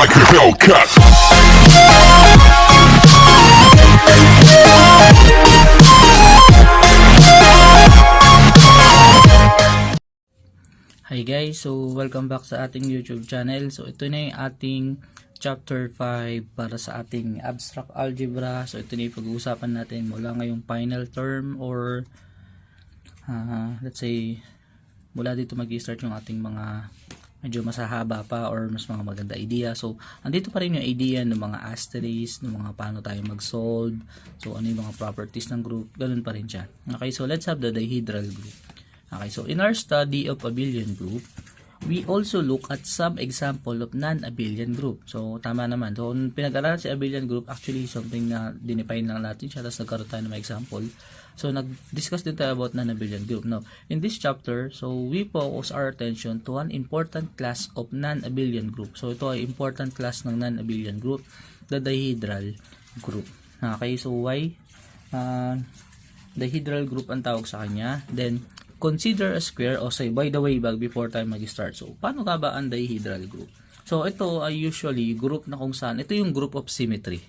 like a Hellcat. Hi guys, so welcome back sa ating YouTube channel. So ito na yung ating chapter 5 para sa ating abstract algebra. So ito na yung pag-uusapan natin mula ngayong final term or let's say mula dito mag-start yung ating mga medyo masahaba pa or mas mga maganda idea. So andito pa rin yung idea ng mga asterisk, ng mga paano tayo mag-solve. So ano yung mga properties ng group, ganun pa rin siya. Okay, so let's have the dihedral group. Okay, so in our study of abelian group, we also look at some example of non-abelian group. So, tama naman. So, pinag-aralan si abelian group, actually, something na dinefine lang natin siya, tapos nagkaroon tayo ng mga example. So, nag-discuss din tayo about non-abelian group. Now, in this chapter, so, we focus our attention to an important class of non-abelian group. So, ito ay important class ng non-abelian group, the dihedral group. Okay, so, why? Dihedral group ang tawag sa kanya. Then, consider a square o say by the way back before tayo mag-start. So, paano ka ba ang dihedral group? So, ito ay usually group na kung saan, ito yung group of symmetry.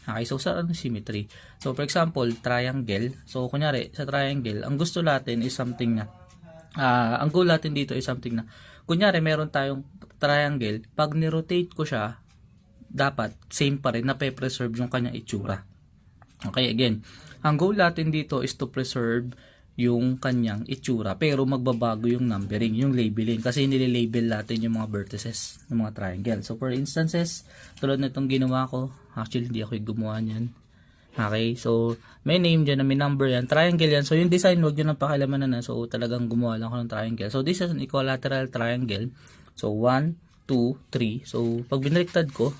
Okay, so saan ang symmetry? So, for example, triangle. So, kunyari, sa triangle, ang gusto natin is something na, ang goal natin dito is something na, kunyari, meron tayong triangle, pag ni-rotate ko siya, dapat same pa rin, nape-preserve yung kanyang itsura. Okay, again, ang goal natin dito is to preserve yung kanyang itsura pero magbabago yung numbering, yung labeling kasi nililabel natin yung mga vertices ng mga triangle. So for instances, tulad na itong ginawa ko, actually hindi ako gumawa niyan. Okay, so may name dyan na may number yan, triangle yan. So yung design, huwag nyo nang pakialaman na. So talagang gumawa lang ako ng triangle. So this is an equilateral triangle. So 1, 2, 3. So pag binaliktad ko,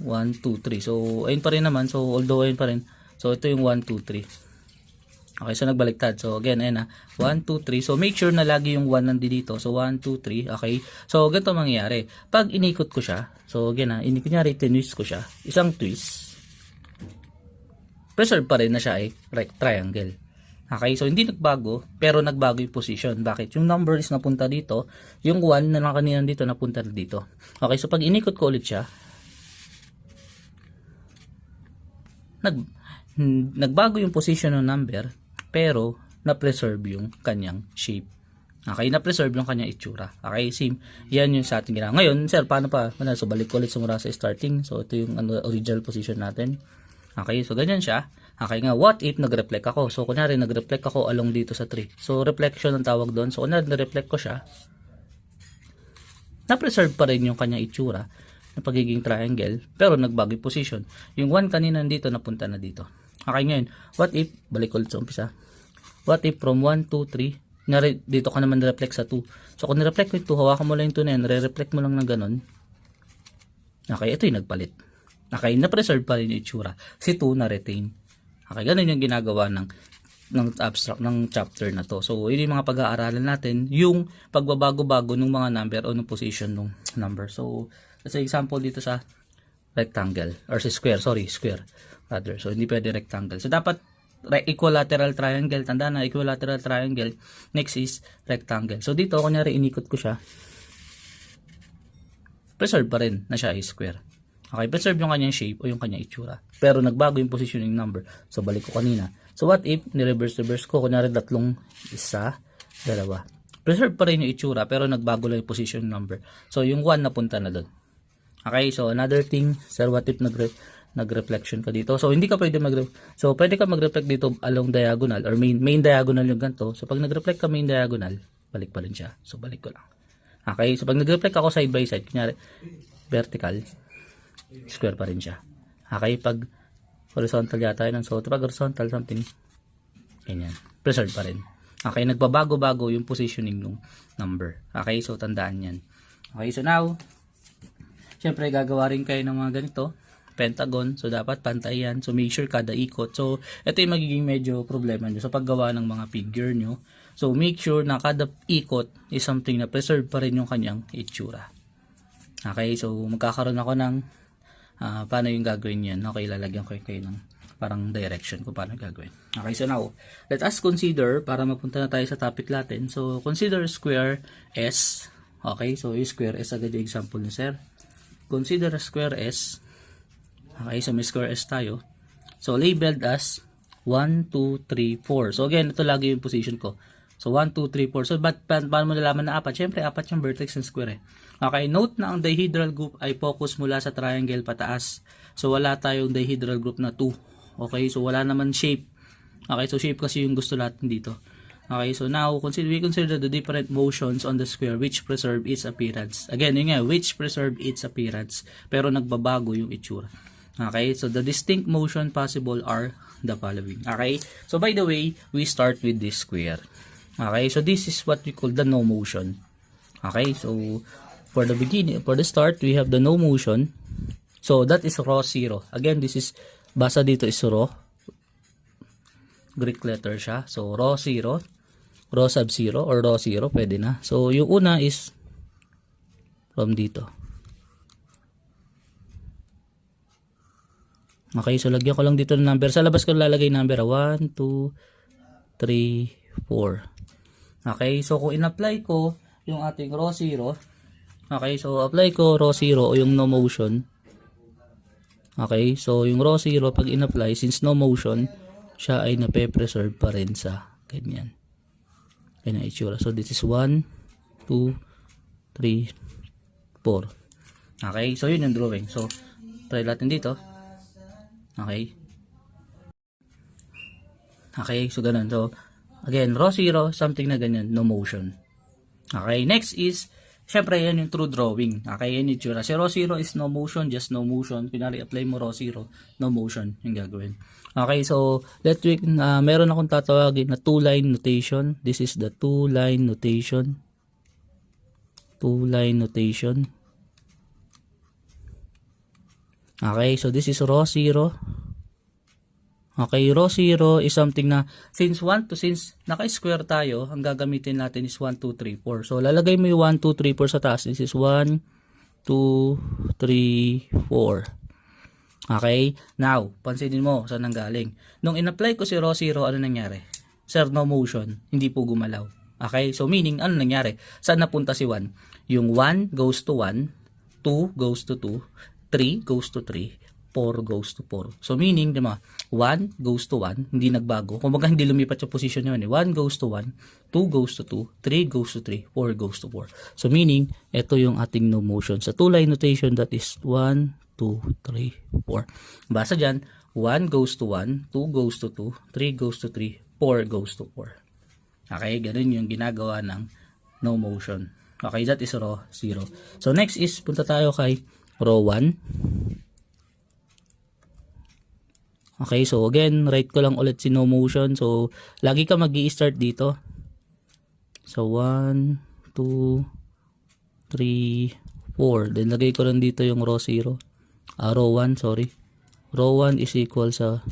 1, 2, 3. So ayun pa rin naman. So although ayun pa rin. So ito yung 1, 2, 3. Okay, so nagbaliktad. So again, ayun 1, 2, 3. So make sure na lagi yung 1 nandito. So 1, 2, 3. Okay. So ganito mangyayari. Pag inikot ko siya, so again kunyari tinwist ko siya, isang twist, preserve pa rin na siya ay triangle. Okay, so hindi nagbago, pero nagbago yung position. Bakit? Yung number is napunta dito, yung 1 na kanina dito napunta dito. Okay, so pag inikot ko ulit siya, nagbago yung position ng number, pero na-preserve yung kanyang shape. Okay, na-preserve yung kanyang itsura. Okay, same. Yan yung sa ating ginawa. Ngayon, sir, paano pa? So, balik ko ulit sumura sa starting. So, ito yung original position natin. Okay, so ganyan siya. Okay nga, what if nag-reflect ako? So, kunyari, nag-reflect ako along dito sa tree. So, reflection ang tawag doon. So, kunyari, nag-reflect ko siya, na-preserve pa rin yung kanyang itsura na pagiging triangle, pero nagbago yung position. Yung 1 kanina dito, napunta na dito. Okay, ngayon, what if, balik ulit sa umpisa, what if from 1, 2, 3, dito ka naman reflect sa 2. So, kung nireflect mo yung 2, hawakan mo lang yung 2 na yan, re-reflect mo lang ng ganun. Okay, ito yung nagpalit. Okay, na-preserve pa rin yung itsura. Si 2 na-retain. Okay, ganun yung ginagawa ng abstract, ng chapter na to. So, yun yung mga pag-aaralan natin, yung pagbabago-bago ng mga number o ng position ng number. So, let's say example dito sa rectangle, or sa square, square. Rather. So, hindi pwede rectangle. So, dapat equilateral triangle. Tanda na, equilateral triangle. Next is rectangle. So, dito, kunyari, inikot ko siya. Preserve pa rin na siya ay square. Okay, preserve yung kanyang shape o yung kanyang itsura. Pero, nagbago yung positioning number. So, balik ko kanina. So, what if, ni-reverse ko, kunyari, 1, 2. Preserve pa rin yung itsura, pero nagbago lang yung position number. So, yung 1 napunta na doon. Okay, so, another thing, sir, what if nag-reflection ka dito. So, hindi ka pwede So, pwede ka mag-reflect dito along diagonal or main diagonal yung ganito. So, pag nag-reflect ka main diagonal, balik pa rin siya. So, balik ko lang. Okay, so pag nag-reflect ako side by side, kunyari, vertical, square pa rin siya. Okay, pag horizontal yata yun. So, pag horizontal something, ganyan. Preserve pa rin. Okay, nagbabago-bago yung positioning ng number. Okay, so tandaan yan. Okay, so now, syempre, gagawa rin kayo ng mga ganito. Pentagon, so dapat pantay yan. So make sure kada ikot. So ito yung magiging medyo problema nyo sa paggawa ng mga figure nyo. So make sure na kada ikot is something na preserve pa rin yung kanyang itsura. Okay, so magkakaroon ako ng paano yung gagawin yan. Okay, lalagyan ko kayo ng parang direction kung paano gagawin. Okay, so now, let us consider, para mapunta na tayo sa topic natin. So consider square S. Okay, so yung square S agad yung example ni sir. Consider a square S. Okay, so may square S tayo. So labeled as 1, 2, 3, 4. So again, ito lagi yung position ko. So 1, 2, 3, 4. So paano mo nalaman na apat? Siyempre, apat yung vertex ng square eh. Okay, note na ang dihedral group ay focus mula sa triangle pataas. So wala tayong dihedral group na 2. Okay, so wala naman shape. Okay, so shape kasi yung gusto natin dito. Okay, so now we consider the different motions on the square which preserve its appearance. Again, yun nga, which preserve its appearance. Pero nagbabago yung itsura. Okay, so the distinct motion possible are the following. Okay, so by the way, we start with this square. Okay, so this is what we call the no motion. Okay, so for the beginning, for the start, we have the no motion. So that is rho 0. Again, this is, basa dito is rho. Greek letter siya. So rho 0. Rho sub 0 or rho 0, pwede na. So, yung una is from dito. Okay, so lagyan ko lang dito ng number. Sa labas ko lalagay number 1, 2, 3, 4. Okay, so kung in-apply ko yung ating rho 0, okay, so apply ko rho 0 o yung no motion. Okay, so yung rho 0 pag in-apply, since no motion, siya ay nape-preserve pa rin sa ganyan. Yan ang itsura. So, this is 1, 2, 3, 4. Okay? So, yun yung drawing. So, try natin dito. Okay? Okay? So, ganun. So, again, rho 0, something na ganyan. No motion. Okay? Next is, syempre, yan yung true drawing. Okay? Yan yung itsura. Si rho 0 is no motion, just no motion. Pinari apply mo rho 0, no motion yung gagawin. Okay, so meron akong tatawagin na two-line notation. This is the two-line notation. Two-line notation. Okay, so this is rho 0. Okay, rho 0 is something na since naka-square tayo, ang gagamitin natin is 1, 2, 3, 4. So lalagay mo yung 1, 2, 3, 4 sa taas. This is 1, 2, 3, 4. Okay? Now, pansinin mo saan nanggaling. Nung in-apply ko si rho 0, ano nangyari? Sir, no motion. Hindi po gumalaw. Okay? So, meaning, ano nangyari? Saan napunta si 1? Yung 1 goes to 1, 2 goes to 2, 3 goes to 3, 4 goes to 4. So, meaning, di ba? 1 goes to 1, hindi nagbago. Kumbaga, hindi lumipat yung position nyo. 1 goes to 1, 2 goes to 2, 3 goes to 3, 4 goes to 4. So, meaning, ito yung ating no motion. Sa two-line notation, that is 1, 2, 3, 4. Basa dyan, 1 goes to 1, 2 goes to 2, 3 goes to 3, 4 goes to 4. Okay, ganun yung ginagawa ng no motion. Okay, that is rho 0. So, next is, punta tayo kay rho 1. Okay, so again, write ko lang ulit si no motion. So, lagi ka mag-i-start dito. So, 1, 2, 3, 4. Then, lagay ko rin dito yung rho 0. Rho 1, sorry. Rho 1 is equal sa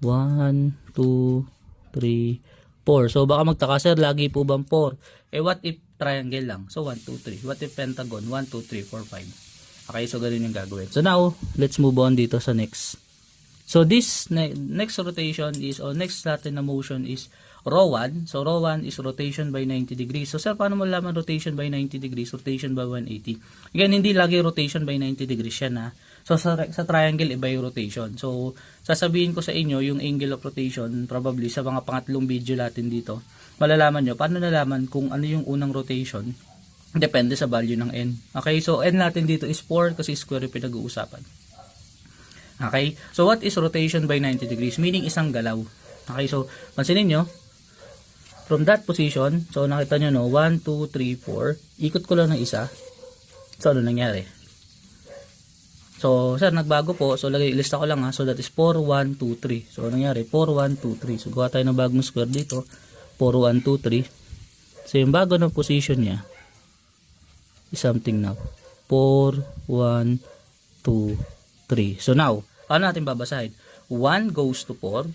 1, 2, 3, 4. So, baka magtaka, sir, lagi po bang 4? Eh, what if triangle lang? So, 1, 2, 3. What if pentagon? 1, 2, 3, 4, 5. Okay, so ganun yung gagawin. So, now, let's move on dito sa next. So, this next rotation is, or next natin na motion is rho 1. So, rho 1 is rotation by 90 degrees. So, sir, paano mo laman rotation by 90 degrees? Rotation by 180. Again, hindi lagi rotation by 90 degrees yan, ha? So, sa triangle, iba yung rotation. So, sasabihin ko sa inyo, yung angle of rotation, probably sa mga pangatlong video natin dito, malalaman nyo, paano nalaman kung ano yung unang rotation? Depende sa value ng n. Okay, so n natin dito is 4 kasi square yung pinag-uusapan. Okay, so what is rotation by 90 degrees? Meaning isang galaw. Okay, so, pansinin nyo, from that position, so nakita nyo, no, 1, 2, 3, 4, ikot ko lang ng isa. So, ano nangyari? So, sir, nagbago po. So, lista ko lang, ha. So, that is 4, 1, 2, 3. So, ano nangyari? 4, 1, 2, 3. So, gawa tayo ng bagong square dito. 4, 1, 2, 3. So, yung bago ng position niya is something now. 4, 1, 2, 3. So, now, paano natin babasahin? 1 goes to 4.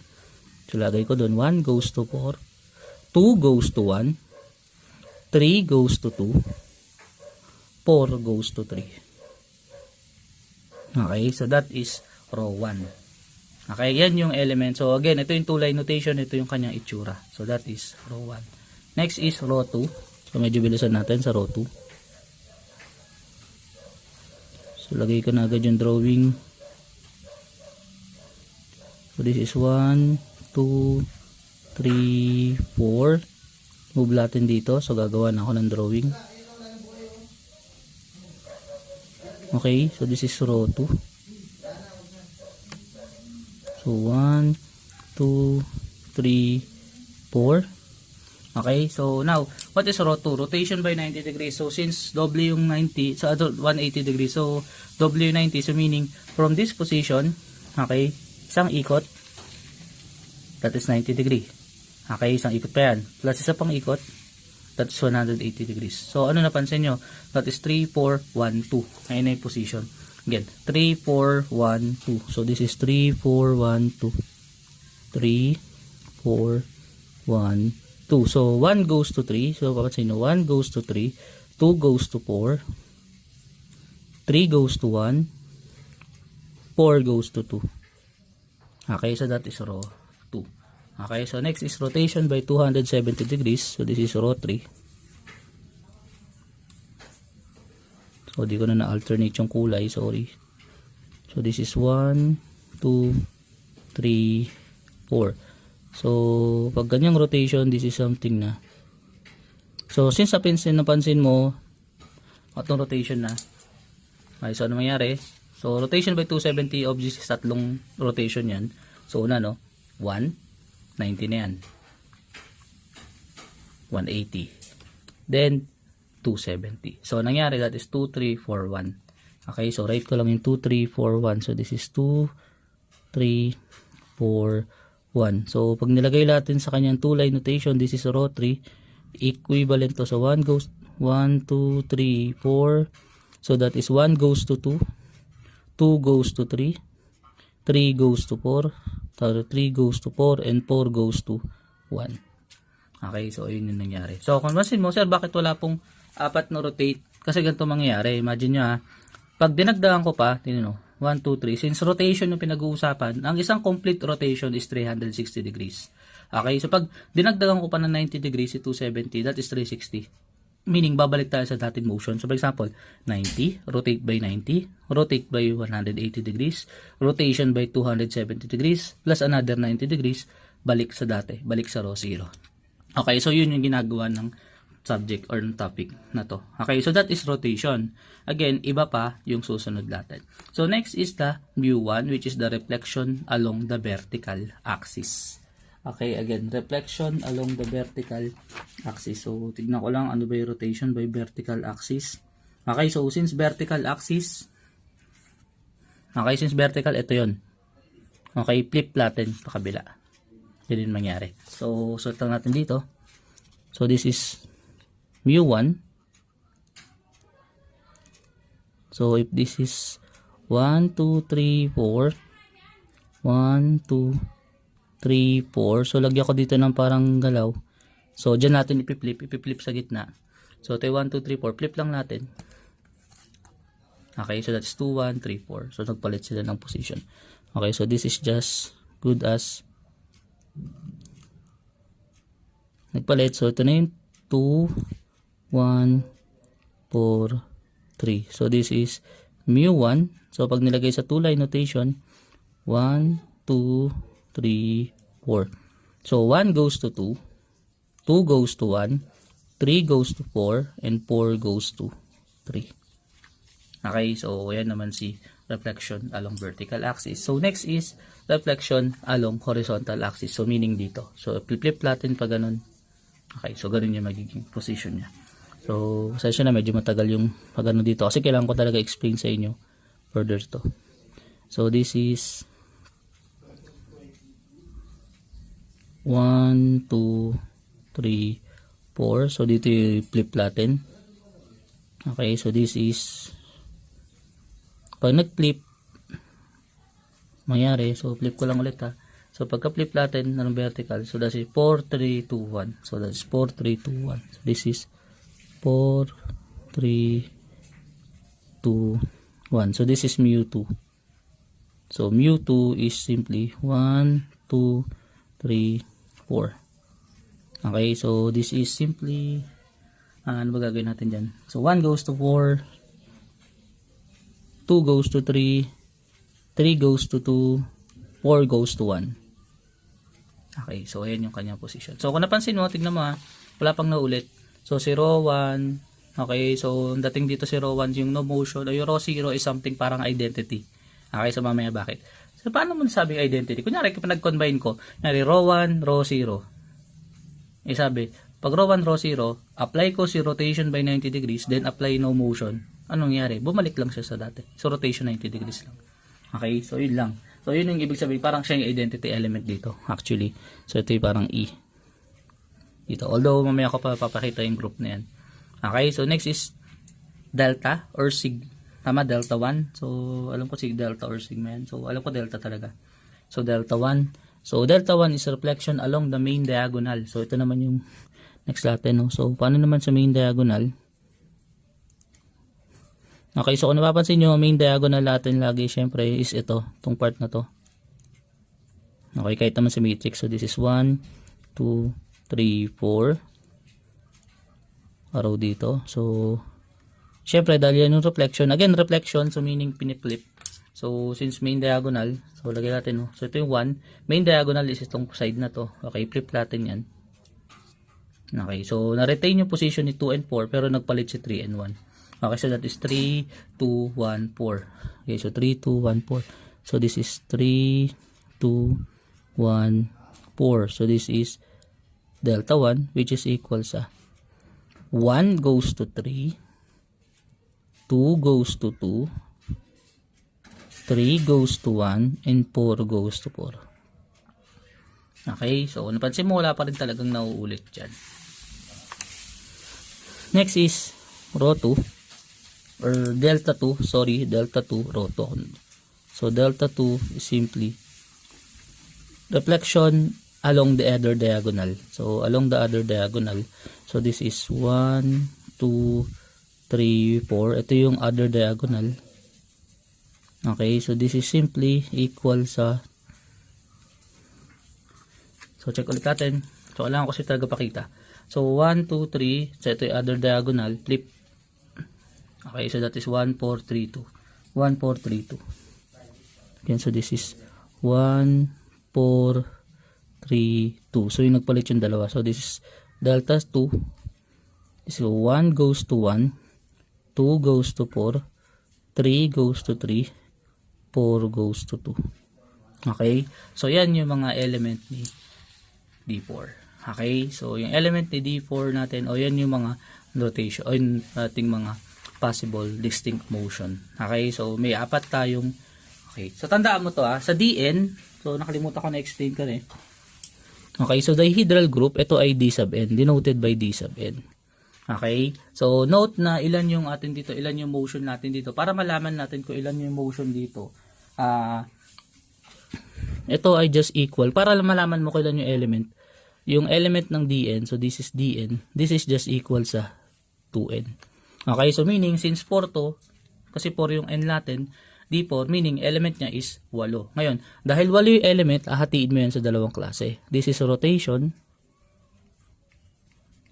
So, lagay ko doon. 1 goes to 4. 2 goes to 1. 3 goes to 2. 4 goes to 3. Okay, so that is rho 1. Okay, yan yung element. So, again, ito yung two-line notation. Ito yung kanyang itsura. So, that is rho 1. Next is rho 2. So, medyo bilisan natin sa rho 2. So, lagay ko na agad yung drawing. So, this is 1, 2, 3, 4. Move natin dito. So, gagawa na ako ng drawing. Okay. So, this is row 2. So, 1, 2, 3, 4. Okay. So, now, what is row 2? Rotation by 90 degrees. So, since double yung 90, so 180 degrees. So, double yung 90. So, meaning, from this position, okay, isang ikot, that is 90 degree. Okay, isang ikot pa yan. Plus isa pang ikot, that is 180 degrees. So, ano napansin nyo? That is 3, 4, 1, 2. Ayun na yung position. Again, 3, 4, 1, 2. So, this is 3, 4, 1, 2. 3, 4, 1, 2. So, 1 goes to 3. So, papansin nyo, 1 goes to 3. 2 goes to 4. 3 goes to 1. 4 goes to 2. Okay, so that is row 2. Okay, so next is rotation by 270 degrees. So this is row 3. So di ko na na-alternate yung kulay, sorry. So this is 1, 2, 3, 4. So pag ganyang rotation, this is something na. So since napansin mo, atong rotation na. Okay, so ano mangyari? So rotation by 270 objects is tatlong rotation yan. So una, no? 1, 90 na yan. 180. Then, 270. So, nangyari, that is 2, 3, 4, 1. Okay, so write ko lang yung 2, 3, 4, 1. So, this is 2, 3, 4, 1. So, pag nilagay natin sa kanyang 2-line notation, this is row 3. Equivalent to. So, 1 goes, 1, 2, 3, 4. So, that is 1 goes to 2. 2 goes to 3. 3 goes to 4. 3 goes to 4 and 4 goes to 1. Okay, so ayun yung nangyari. So kung masin mo, sir, bakit wala pong apat na rotate? Kasi ganito mangyayari. Imagine nyo ha, pag dinagdagan ko pa, tingnan nyo, 1, 2, 3. Since rotation yung pinag-uusapan, ang isang complete rotation is 360 degrees. Okay, so pag dinagdagan ko pa ng 90 degrees, 270, that is 360. Meaning, babalik tayo sa dating motion. So, for example, 90, rotate by 90, rotate by 180 degrees, rotation by 270 degrees, plus another 90 degrees, balik sa dati, balik sa row 0. Okay, so yun yung ginagawa ng subject or ng topic na to. Okay, so that is rotation. Again, iba pa yung susunod natin. So, next is the view 1, which is the reflection along the vertical axis. Okay, again, reflection along the vertical axis. So, tignan ko lang ano ba yung rotation by vertical axis. Okay, so since vertical axis, ito yun. Okay, flip natin pa kabila. Yun yung mangyari. So, sort lang natin dito. So, this is mu 1. So, if this is 1, 2, 3, 4. 1, 2, 3, 4. So, lagyan ko dito ng parang galaw. So, dyan natin ipiflip sa gitna. So, ito 1, 2, 3, 4. Flip lang natin. Okay, so that's 2, 1, 3, 4. So, nagpalit sila ng position. Okay, so this is just good as nagpalit. So, ito na yung 2, 1, 4, 3. So, this is mu 1. So, pag nilagay sa 2-line notation, 1, 2, 3, 4. So, 1 goes to 2, 2 goes to 1, 3 goes to 4, and 4 goes to 3. Okay, so yan naman si reflection along vertical axis. So, next is reflection along horizontal axis. So, meaning dito. So, flip natin pa ganun. Okay, so ganun yung magiging position niya. So, pasensya na, medyo matagal yung pag ano dito. Kasi kailangan ko talaga explain sa inyo further to. So, this is 1, 2, 3, 4. So, dito yung flip natin. Okay, so this is pag nag-flip mangyari, so flip ko lang ulit ha. So, pagka-flip natin ng vertical, so that's 4, 3, 2, 1. So, that's 4, 3, 2, 1. So, this is 4, 3, 2, 1. So, this is mu 2. So, mu 2 is simply 1, 2, 3, 4. Okay, so this is simply ano ba gagawin natin dyan? So 1 goes to 4, 2 goes to 3, 3 goes to 2, 4 goes to 1. Okay, so ayan yung kanyang position. So kung napansin mo, tignan mo ha, wala pang naulit. So si row 1, okay, so dating dito si row 1 yung no motion, o yung row 0 is something parang identity. Okay, so mamaya bakit? So paano mo nasabing identity? Kunyari, kapag nag-combine ko, kunyari row 1, row 0. Sabi, pag row 1, row 0, apply ko si rotation by 90 degrees, then apply no motion. Anong nangyari? Bumalik lang siya sa dati. So rotation 90 degrees lang. Okay, so yun lang. So, yun yung ibig sabihin. Parang siya yung identity element dito, actually. So, ito yung parang E. Dito. Although, mamaya ko pa papakita yung group na yan. Okay, so next is delta or sig. Tama, delta 1. So, alam ko sig delta or sigma yan. So, alam ko delta talaga. So, delta 1. So, delta 1 is reflection along the main diagonal. So, ito naman yung next natin. No? So, paano naman sa main diagonal? Okay, so kung napapansin nyo, main diagonal natin lagi, syempre, is ito, itong part na to. Okay, kahit naman sa matrix. So, this is 1, 2, 3, 4. Araw dito. So, syempre, dahil yan yung reflection. Again, reflection, so meaning piniflip. So, since main diagonal, so, lagay natin, no? So, ito yung 1. Main diagonal is itong side na to. Okay, flip natin yan. Okay, so, na-retain yung position ni 2 and 4, pero nagpalit si 3 and 1. Okay, so that is 3, 2, 1, 4. Okay, so 3, 2, 1, 4. So this is 3, 2, 1, 4. So this is delta 1, which is equal sa 1 goes to 3, 2 goes to 2, 3 goes to 1, and 4 goes to 4. Okay, so napansin mo, wala pa rin talagang nauulit dyan. Next is row 2. Or delta 2, sorry, delta 2, row 2. So, delta 2 is simply reflection along the other diagonal. So, along the other diagonal. So, this is 1, 2, 3, 4. Ito yung other diagonal. Okay, so this is simply equal sa, so, check ulit natin. So, kailangan ko kasi talaga pakita. So, 1, 2, 3. So, ito yung other diagonal. Flip. Okay, so that is 1, 4, 3, 2. 1, 4, 3, 2. Again, so this is 1, 4, 3, 2. So, yung nagpalit yung dalawa. So, this is delta 2. So, 1 goes to 1. 2 goes to 4. 3 goes to 3. 4 goes to 2. Okay? So, yan yung mga element ni D4. Okay? So, yung element ni D4 natin, o yan yung mga rotation, o yung ating mga possible distinct motion. Okay, so may apat tayong, okay, so tandaan mo to sa DN, so nakalimutan ko na explain ka eh. Okay, so dihedral group, ito ay D sub n, denoted by D sub n. Okay, so note na ilan yung atin dito, ilan yung motion natin dito, para malaman natin kung ilan yung motion dito. Ito ay just equal, para malaman mo kung ilan yung element. Yung element ng DN, so this is DN, this is just equal sa 2n. Okay, so meaning, since 4 to, kasi 4 yung n natin, D4, meaning, element niya is 8. Ngayon, dahil 8 yung element, hatiin mo yan sa dalawang klase. This is rotation.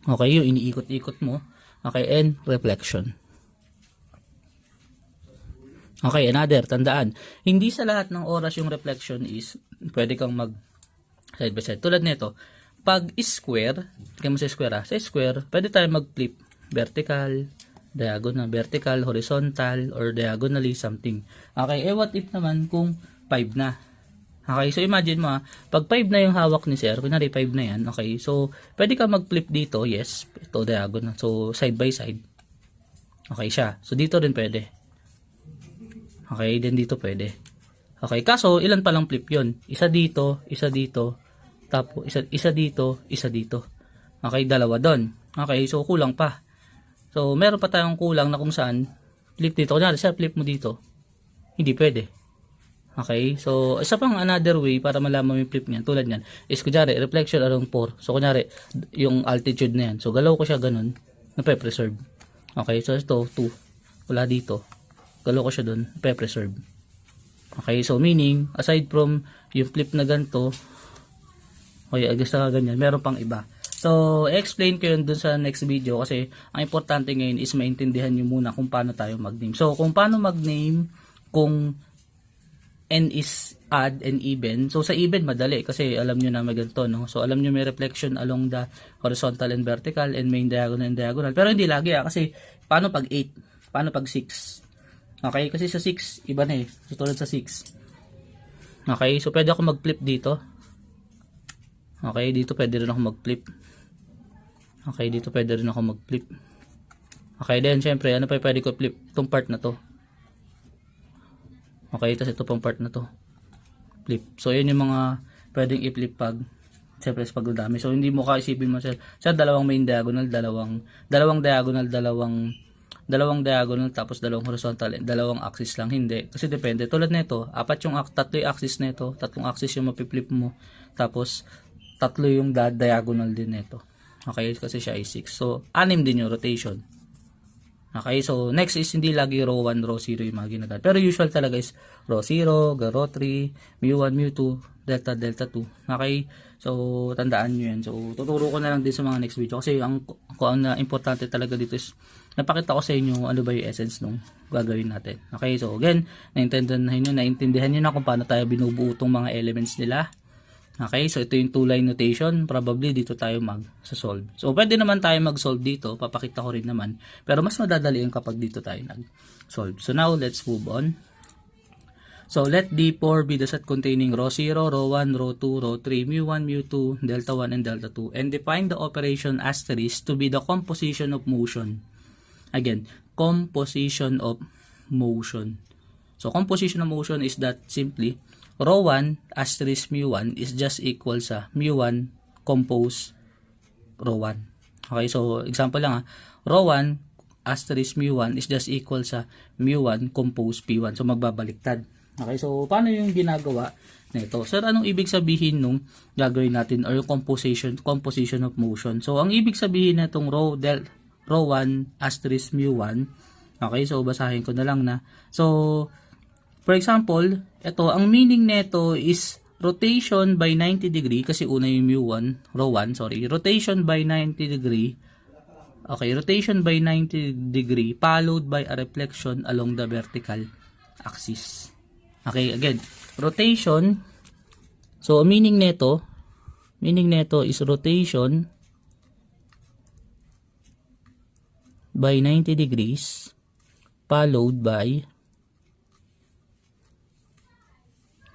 Okay, yung iniikot-ikot mo. Okay, and reflection. Okay, another, tandaan. Hindi sa lahat ng oras yung reflection is, pwede kang mag side by side. Tulad nito, pag square, kaya mo sa square sa square, pwede tayo mag-flip. Vertical, diagonal, vertical, horizontal, or diagonally something. Okay, what if naman kung 5 na? Okay, so imagine mo pag 5 na yung hawak ni sir, kunyari 5 na yan, okay, so pwede ka mag-flip dito, yes, ito diagonal, so side by side. Okay siya, so dito rin pwede. Okay, then dito pwede. Okay, kaso ilan pa lang flip yon? Isa dito, tapos isa dito, isa dito. Okay, dalawa doon. Okay, so kulang pa. So, meron pa tayong kulang na kung saan flip dito. Kunyari, sir, flip mo dito. Hindi pwede. Okay? So, isa pang another way para malaman mo yung flip niyan. Tulad niyan. Is, kunyari, reflection along 4. So, kunyari, yung altitude na yan. So, galaw ko siya ganun. Nape-preserve. Okay? So, ito, 2. Wala dito. Galaw ko siya dun. Nape-preserve. Okay? So, meaning, aside from yung flip na ganito, okay, agad na ganyan, meron pang iba. So, explain ko yun dun sa next video kasi ang importante ngayon is maintindihan nyo muna kung paano tayo mag-name. So, kung paano mag-name kung n is odd and even. So sa even madali kasi alam nyo na may ganito, no? So alam nyo may reflection along the horizontal and vertical and main diagonal and diagonal. Pero hindi lagi kasi paano pag 8? Paano pag 6? Okay, kasi sa 6 iba na eh. So tulad sa 6. Okay, so pwede ako mag-flip dito. Okay, dito pwede rin ako mag-flip. Okay, dito pwede rin ako mag-flip. Okay, then syempre, ano pa pwede ko flip? Itong part na to. Okay, tapos ito pang part na to. Flip. So, yun yung mga pwedeng i-flip pag syempre pag dami. So, hindi mo kaisipin mo sa dalawang main diagonal, dalawang diagonal tapos dalawang horizontal, dalawang axis lang. Hindi. Kasi depende. Tulad nito, tatlo yung axis nito, tatlong axis yung mapi-flip mo. Tapos, tatlo yung diagonal din nito. Okay, kasi siya ay 6. So, 6 din yung rotation. Okay, so next is hindi lagi row 1, row 0 yung mga ginagamit. Pero usual talaga is row 0, row 3, mu1, mu2, delta, delta 2. Okay, so tandaan nyo yan. So tuturo ko na lang din sa mga next video kasi ang importante talaga dito is napakita ko sa inyo ano ba yung essence nung gagawin natin. Okay, so again, naintindihan nyo na kung paano tayo binubuo itong mga elements nila. Okay, so ito yung two-line notation. Probably dito tayo mag-solve. So, pwede naman tayo mag-solve dito. Papakita ko rin naman. Pero mas madadali yung kapag dito tayo nag-solve. So, now, let's move on. So, let D4 be the set containing row 0, row 1, row 2, row 3, mu1, mu2, delta 1, and delta 2. And define the operation asterisk to be the composition of motion. Again, composition of motion. So, composition of motion is that simply row 1 asterisk mu1 is just equal sa mu1 compose row 1. Okay, so example lang row 1 asterisk mu1 is just equal sa mu1 compose p1. So magbabaliktad. Okay, so paano yung ginagawa nito? Sir, anong ibig sabihin nung gagawin natin or yung composition of motion? So ang ibig sabihin nitong row 1 asterisk mu1. Okay, so basahin ko na lang na. So for example, ito, ang meaning nito is rotation by 90 degree, kasi una yung mu1, row 1, sorry, rotation by 90 degree, okay, rotation by 90 degree, followed by a reflection along the vertical axis. Okay, again, rotation, so meaning nito is rotation by 90 degrees, followed by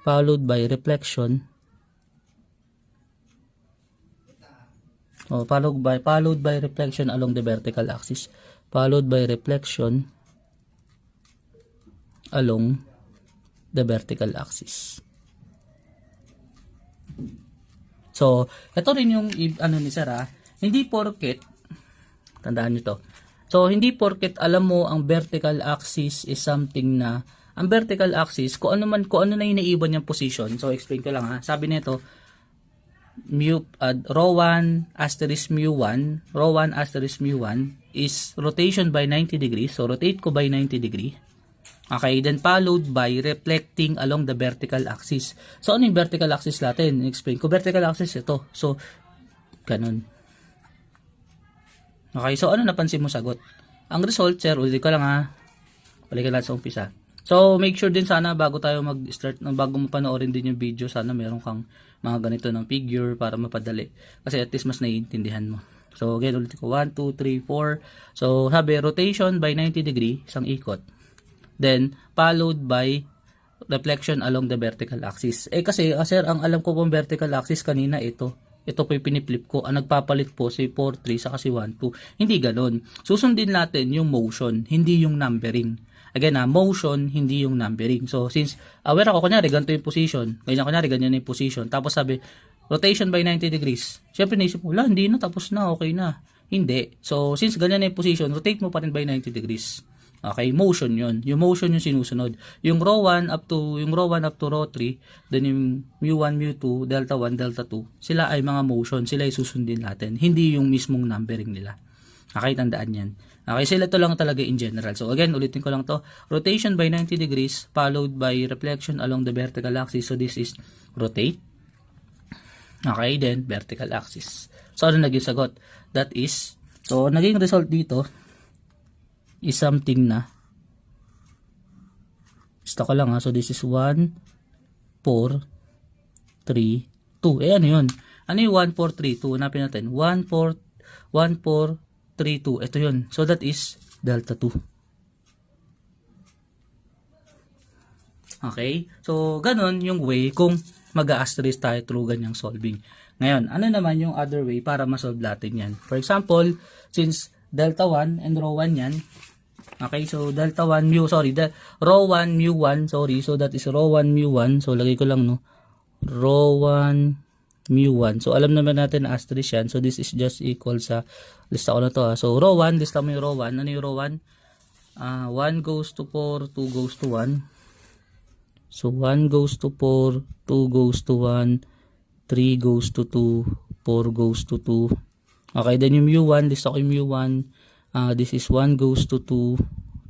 reflection, followed by reflection along the vertical axis, followed by reflection along the vertical axis. So ito rin yung ano ni Sir, hindi porket, tandaan nyo to, so hindi porket alam mo ang vertical axis is something na ang vertical axis, kung ano na yung naiiwan niyang position. So, explain ko lang Sabi nito, row 1 asterisk mu1, row 1 asterisk mu1 is rotation by 90 degrees. So, rotate ko by 90 degree. Okay, then followed by reflecting along the vertical axis. So, ano yung vertical axis natin? Explain ko. Vertical axis ito. So, ganun. Okay, so ano napansin mo sagot? Ang result, sir, ulit ko lang balikan natin sa umpisa. So, make sure din sana bago tayo mag-start, bago mo panoorin din yung video, sana meron kang mga ganito ng figure para mapadali. Kasi at least mas naiintindihan mo. So, again, ulit ko. 1, 2, 3, 4. So, sabi, rotation by 90 degree, isang ikot. Then, followed by reflection along the vertical axis. Kasi, sir, ang alam ko pong vertical axis kanina, ito po yung piniflip ko. Ang nagpapalit po, si 4, 3, saka si 1, 2. Hindi ganun. Susundin natin yung motion, hindi yung numbering. Again, motion, hindi yung numbering. So, since aware ako, kunyari, ganito yung position. Ganyan yung position. Tapos sabi, rotation by 90 degrees. Siyempre, naisip mo, hindi na, tapos na, okay na. Hindi. So, since ganyan na yung position, rotate mo pa rin by 90 degrees. Okay, motion yun. Yung motion yung sinusunod. Yung row 1 up to row 3, then yung mu1, mu2, delta 1, delta 2, sila ay mga motion. Sila ay susundin natin. Hindi yung mismong numbering nila. Okay, tandaan yan. Okay, sila to lang talaga in general. So again, ulitin ko lang to. Rotation by 90 degrees followed by reflection along the vertical axis. So this is rotate. Okay, then vertical axis. So ano naging sagot? That is, so naging result dito is something na Basta ko lang ha. So, this is 1, 4, 3, 2. Ano yun? Ano yung 1, 4, 3, 2? Hanapin natin. 1, 4, 1, 4, 3, 2. Ito yun. So, that is delta 2. Okay? So, ganun yung way kung mag-a-asterisk tayo through ganyang solving. Ngayon, ano naman yung other way para ma-solve natin yan? For example, since delta 1 and rho 1 yan, okay, so delta 1 mu, rho 1 mu 1, so that is rho 1 mu 1, so lagay ko lang, no, rho 1 mu 1, so alam naman natin na asterisk yan, so this is just equal sa, lista ko na to ha, so rho 1, lista mo yung rho 1, ano yung rho 1? 1 goes to 4, 2 goes to 1, so 1 goes to 4, 2 goes to 1, 3 goes to 2, 4 goes to 2, okay, then yung mu 1, lista ko yung mu 1, this is 1 goes to 2,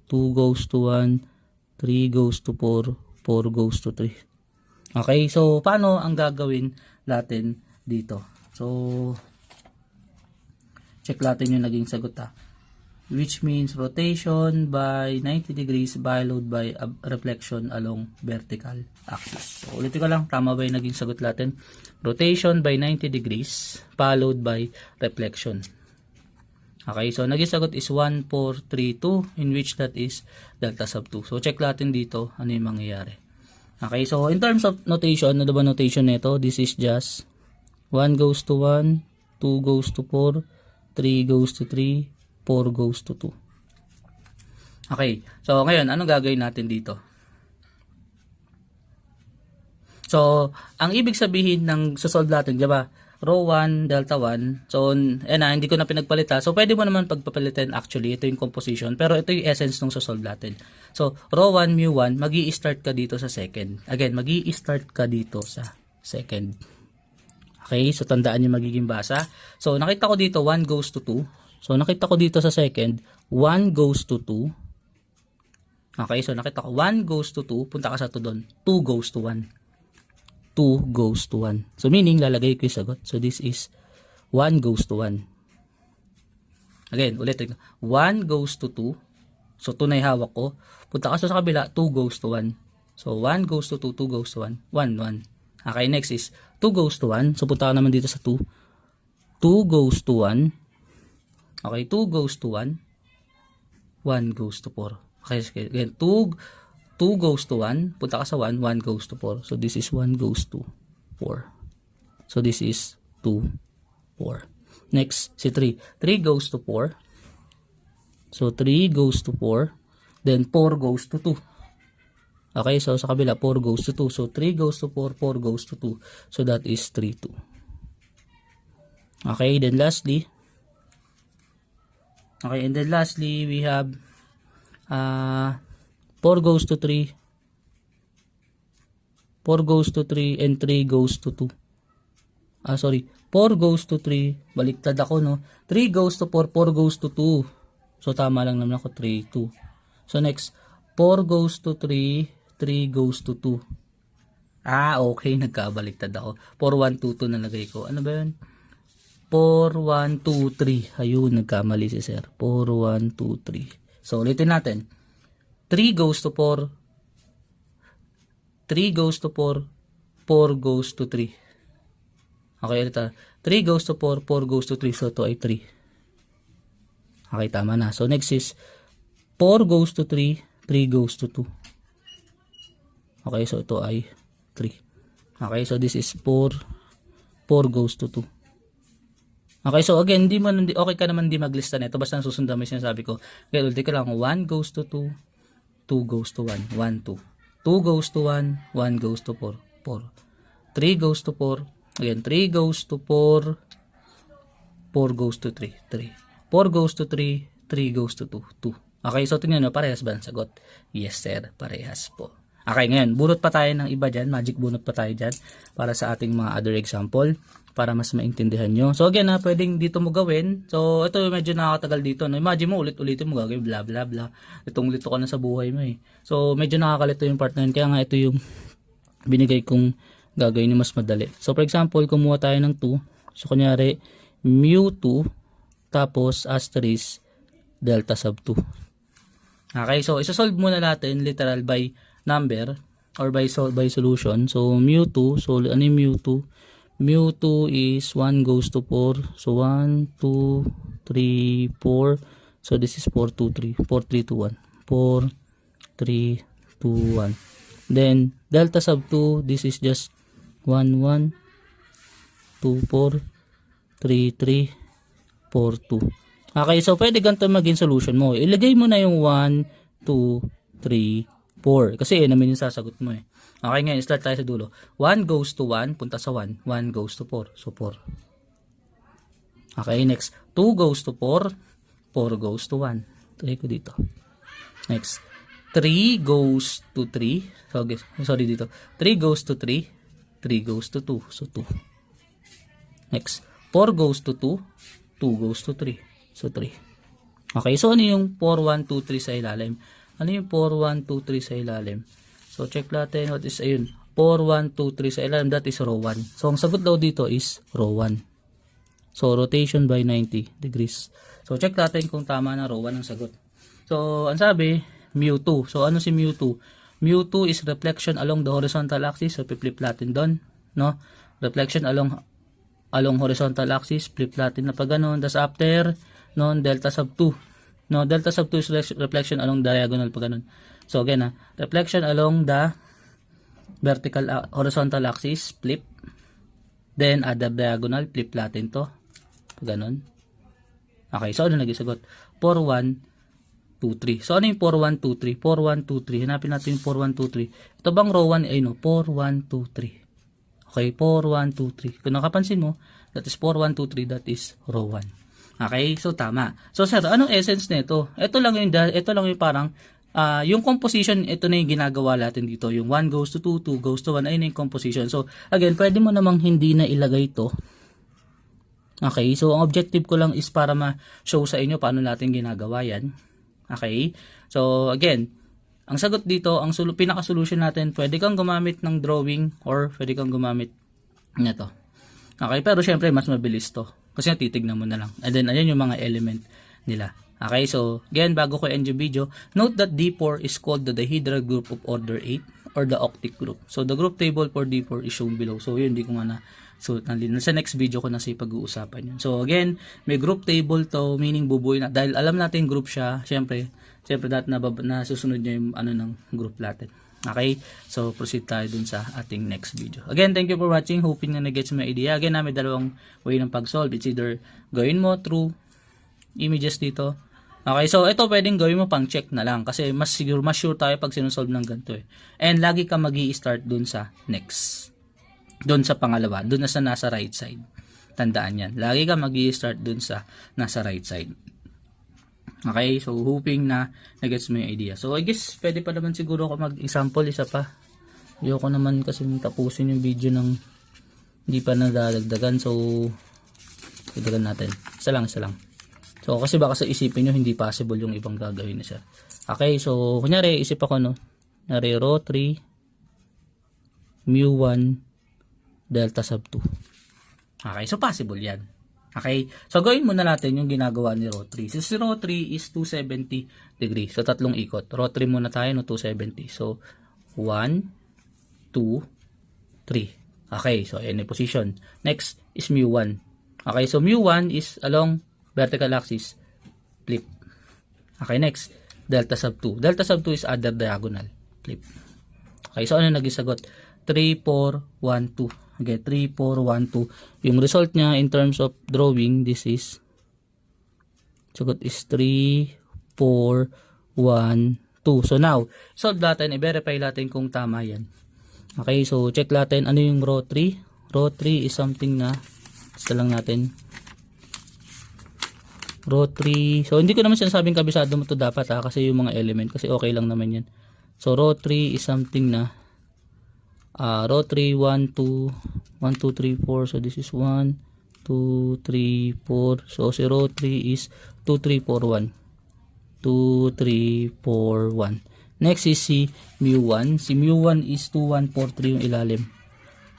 2 goes to 1, 3 goes to 4, 4 goes to 3. Okay, so paano ang gagawin natin dito? So, check natin yung naging sagot ha. Which means rotation by 90 degrees followed by a reflection along vertical axis. So, ulitin ko lang, tama ba yung naging sagot natin? Rotation by 90 degrees followed by reflection. Okay, so naging sagot is 1, 4, 3, 2, in which that is delta sub 2. So, check natin dito ano yung mangyayari. Okay, so in terms of notation, ano ba notation nito? This is just 1 goes to 1, 2 goes to 4, 3 goes to 3, 4 goes to 2. Okay, so ngayon, anong gagawin natin dito? So, ang ibig sabihin ng susolve natin, di ba? Rho 1, delta 1. So, hindi ko na pinagpalita. So, pwede mo naman pagpapalitan actually. Ito yung composition. Pero ito yung essence ng susolve natin. So, rho 1, mu 1, mag-i-start ka dito sa second. Again, mag-i-start ka dito sa second. Okay, so tandaan yung magiging basa. So, nakita ko dito 1 goes to 2. So, nakita ko dito sa second, 1 goes to 2. Okay, so nakita ko 1 goes to 2. Punta ka sa 2 doon. 2 goes to 1. 2 goes to 1. So, meaning, lalagay ko yung sagot. So, this is 1 goes to 1. Again, ulit. 1 goes to 2. So, 2 na ihawak ko. Punta ka sa kabila, 2 goes to 1. So, 1 goes to 2, 2 goes to 1. 1, 1. Okay, next is 2 goes to 1. So, punta ka naman dito sa 2. 2 goes to 1. Okay, 2 goes to 1. 1 goes to 4. Okay, again, 2 goes to 1. Punta ka sa 1. 1 goes to 4. So, this is 1 goes to 4. So, this is 2, 4. Next, si 3. 3 goes to 4. So, 3 goes to 4. Then, 4 goes to 2. Okay, so sa kabila, 4 goes to 2. So, 3 goes to 4, 4 goes to 2. So, that is 3, 2. Okay, then lastly, we have 4 goes to 3, 4 goes to 3, and 3 goes to 2. 4 goes to 3, baliktad ako, no? 3 goes to 4, 4 goes to 2. So, tama lang naman ako, 3, 2. So, next, 4 goes to 3, 3 goes to 2. Okay, nagkabaliktad ako. 4, 1, 2, 2 nalagay ko. Ano ba yun? 4, 1, 2, 3. Ayun, nagkamali si sir. 4, 1, 2, 3. So, ulitin natin. 3 goes to 4. 3 goes to 4. 4 goes to 3. Okay, ulit. 3 goes to 4. 4 goes to 3. So, ito ay 3. Okay, tama na. So, next is 4 goes to 3. 3 goes to 2. Okay, so ito ay 3. Okay, so this is 4. 4 goes to 2. Okay, so again, okay ka naman di maglista nito basta nasusundan mo yung sinasabi ko. Okay, ulit ka lang. 1 goes to 2, 2 goes to 1, 1, 2. 2 goes to 1, 1 goes to 4, 4. 3 goes to 4, again, 3 goes to 4, 4 goes to 3, 3. 4 goes to 3, 3 goes to 2, 2. Okay, so tingnan nyo, parehas ba ang sagot? Yes, sir, parehas po. Okay, ngayon, bunot pa tayo ng iba dyan, magic bunot pa tayo dyan para sa ating mga other example. Para mas maintindihan nyo. So again pwedeng dito mo gawin. So ito medyo nakakatagal dito. No? Imagine mo ulit-ulitin mo gagawin bla bla bla. Itong lito ka na sa buhay mo eh. So medyo nakakalito yung part na yun. Kaya nga ito yung binigay kong gagawin na mas madali. So for example, kumuha tayo ng 2. So kunyari, mu 2 tapos asterisk delta sub 2. Okay, so isa-solve muna natin literal by number or by solution. So mu2, so ano yung mu2? Mu2 is 1 goes to 4. So 1, 2, 3, 4. So this is 4, 2, 3. 4, 3, 2, 1. 4, 3, 2, 1. Then delta sub 2, this is just 1, 1, 2, 4, 3, 3, 4, 2. Okay, so pwede ganito maging solution mo. Ilagay mo na yung 1, 2, 3, 4. Kasi naman yung sasagot mo eh. Okay, ngayon start tayo sa dulo. 1 goes to 1, punta sa 1. 1 goes to 4. So 4. Okay, next. 2 goes to 4. 4 goes to 1. Try ko dito. Next. 3 goes to 3. So, sorry dito. 3 goes to 3. 3 goes to 2. So 2. Next. 4 goes to 2. 2 goes to 3. So 3. Okay, so ano yung 4, 1, 2, 3 sa ilalim? Ano yung 4, 1, 2, 3 sa ilalim? So check natin what is, ayun, 4, 1, 2, 3 sa ilalim, that is row 1. So ang sagot daw dito is row 1. So rotation by 90 degrees. So check natin kung tama na row 1 ang sagot. So ang sabi, mu2. So ano si mu2? Mu2 is reflection along the horizontal axis. So flip natin doon, no? Reflection along horizontal axis, flip natin na pag ganun. Das after, no, delta sub 2. No, delta sub 2 is reflection along diagonal pag ganun. So again, reflection along the vertical horizontal axis, flip. Then other diagonal, flip natin to. Pag ganun. Okay, so ano nagisagot? 4, 1, 2, 3. So ano yung 4, 1, 2, 3? 4, 1, 2, 3. Hanapin natin yung 4, 1, 2, 3. Ito bang row 1? Ay no, 4, 1, 2, 3. Okay, 4, 1, 2, 3. Kung nakapansin mo, that is 4, 1, 2, 3, that is row 1. Okay, so tama. So sir, anong essence nito? Ito lang yung parang yung composition, ito na yung ginagawa natin dito. Yung 1 goes to 2, 2 goes to 1, ayun na yung composition. So again, pwede mo namang hindi na ilagay ito. Okay, so ang objective ko lang is para ma-show sa inyo paano natin ginagawa yan. Okay, so again, ang sagot dito, ang pinaka-solution natin, pwede kang gumamit ng drawing or pwede kang gumamit nito. Okay, pero syempre mas mabilis to. Kasi titignan mo na lang. And then, ayan yung mga element nila. Okay, so again, bago ko end yung video, note that D4 is called the dihedral group of order 8 or the octet group. So, the group table for D4 is shown below. So, yun, hindi ko nga na sulat ng lino. Sa next video ko na pag-uusapan yun. So, again, may group table to, meaning bubuoy na. Dahil alam natin group siya, syempre dahil na susunod niya yung ng group natin. Okay? So, proceed tayo dun sa ating next video. Again, thank you for watching. Hoping na nag-gets mo yung idea. Again, may dalawang way ng pag-solve. It's either gawin mo through images dito. Okay, so ito pwedeng gawin mo pang check na lang. Kasi mas sure tayo pag sinusolve ng ganito eh. And lagi ka magi-start dun sa next. Dun sa pangalawa. Dun na sa nasa right side. Tandaan yan. Lagi ka magi-start dun sa nasa right side. Okay, so hoping na nagets mo yung idea. So I guess pwede pa naman siguro ako mag-example isa pa. Ayoko naman kasi tapusin yung video ng hindi pa nadadagdagan. So dagdagan natin. Isa lang. So kasi baka sa isipin nyo hindi possible yung ibang gagawin na siya. Okay, so kunyari isip ako no. Kunyari row 3 mu1 delta sub 2. Okay, so possible yan. Okay, so gawin muna natin yung ginagawa ni row 3. Si row 3 is 270 degrees. So tatlong ikot. Row 3 muna tayo no 270. So 1, 2, 3. Okay, so ayan yung position. Next is mu1. Okay, so mu1 is along vertical axis. Flip. Okay, next delta sub 2. Delta sub 2 is other diagonal. Flip. Okay, so ano naging sagot? 3, 4, 1, 2. Okay, 3, 4, 1, 2. Yung result niya in terms of drawing, this is sagot is 3, 4, 1, 2. So now, solve natin, i-verify natin kung tama yan. Okay, so check natin ano yung row 3. Row 3 is something na basta lang natin. Row 3. So hindi ko naman sinasabing kabisado mo to dapat kasi yung mga element kasi okay lang naman yan. So row 3 is something na row 3, 1, 2, 1, 2, 3, 4. So this is 1, 2, 3, 4. So si row 3 is 2, 3, 4, 1. 2, 3, 4, 1. Next is si mu1. Si mu1 is 2, 1, 4, 3 yung ilalim.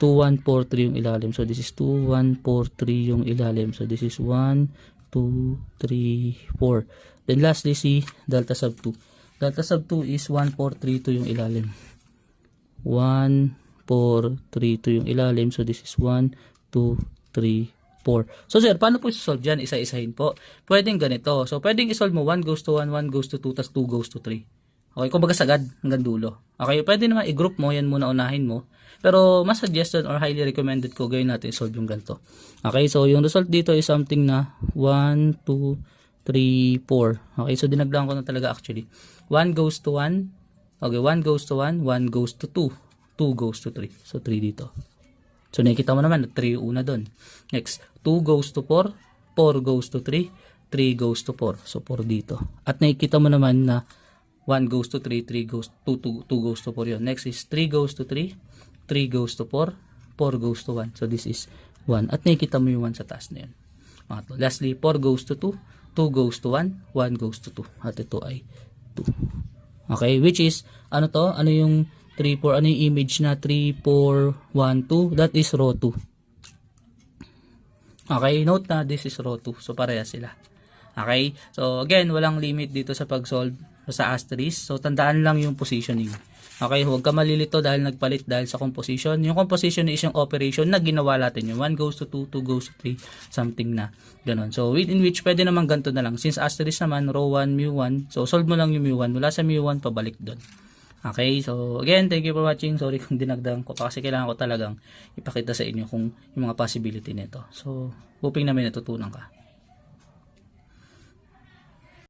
2, 1, 4, 3 yung ilalim. So this is 2, 1, 4, 3 yung ilalim. So this is 1, 2, 3, 4. Then lastly si delta sub 2. Delta sub 2 is 1, 4, 3, 2 yung ilalim. 1, 4, 3. Ito yung ilalim. So, this is 1, 2, 3, 4. So, sir, paano po isolve dyan? Isa-isahin po. Pwedeng ganito. So, pwedeng isolve mo 1 goes to 1, 1 goes to 2, tas 2 goes to 3. Okay, kumbaga sagad hanggang dulo. Okay, pwede naman i-group mo. Yan muna unahin mo. Pero, mas suggested or highly recommended ko gawin natin isolve yung ganito. Okay, so yung result dito is something na 1, 2, 3, 4. Okay, so dinagdagan ko na talaga actually. 1 goes to 1. Okay, 1 goes to 1, 1 goes to 2, 2 goes to 3. So, 3 dito. So, nakikita mo naman, 3 una doon. Next, 2 goes to 4, 4 goes to 3, 3 goes to 4. So, 4 dito. At nakikita mo naman na 1 goes to 3, 3 goes to 2, 2 goes to 4 yun. Next is 3 goes to 3, 3 goes to 4, 4 goes to 1. So, this is 1. At nakikita mo yung 1 sa taas na yun. Lastly, 4 goes to 2, 2 goes to 1, 1 goes to 2. At ito ay 2. Okay, which is, ano to? Ano yung 3, 4? Ano yung image na 3, 4, 1, 2? That is row 2. Okay, note na this is row 2. So, pareha sila. Okay, so again, walang limit dito sa pag-solve sa asterisk. So, tandaan lang yung positioning. Okay, huwag ka malilito dahil nagpalit dahil sa composition. Yung composition is yung operation na ginawa natin. Yung 1 goes to 2, 2 goes to 3, something na ganun. So, within which pwede naman ganito na lang. Since asterisk naman, row 1, mu1. So, solve mo lang yung mu1. Mula sa mu1, pabalik doon. Okay, so again, thank you for watching. Sorry kung dinagdagan ko pa kasi kailangan ko talagang ipakita sa inyo kung yung mga possibility nito. So, hoping na may natutunan ka.